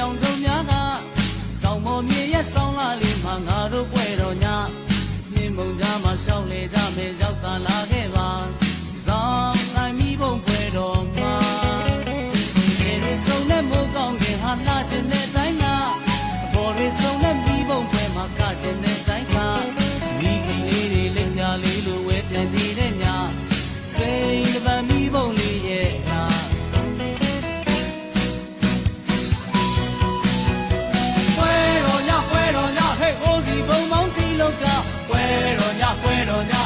အောင်ဆုံးများကတောင်ပေါ်မြေရဲ့ဆောင်းလာလေးမှာငါတို့ပွဲတော်ညမြင်းမုံကြားမှာရှောင်းလေကြမယ်ရောက်တာလာခဲ့ပါဇောင်းလိုက်မိဘုံပွဲတော်မှာရေရဆုံးနဲ့မိုးကောင်းခင်ဟာလာခြင်းနဲ့တိုင်းမှာအပေါ်ရဆုံးနဲ့မိဘုံပွဲမှာကခြင်းနဲ့တိုင်းမှာမိကြီးလေးတွေလက်ပြလေးလိုဝဲပြန်နေတဲ့ညစိတ်တစ်ပတ်မိဘုံလေးရဲ့နာပွဲတော်ညဟဲ့အိုးစီဘုံမောင်းတီလောကပွဲတော်ည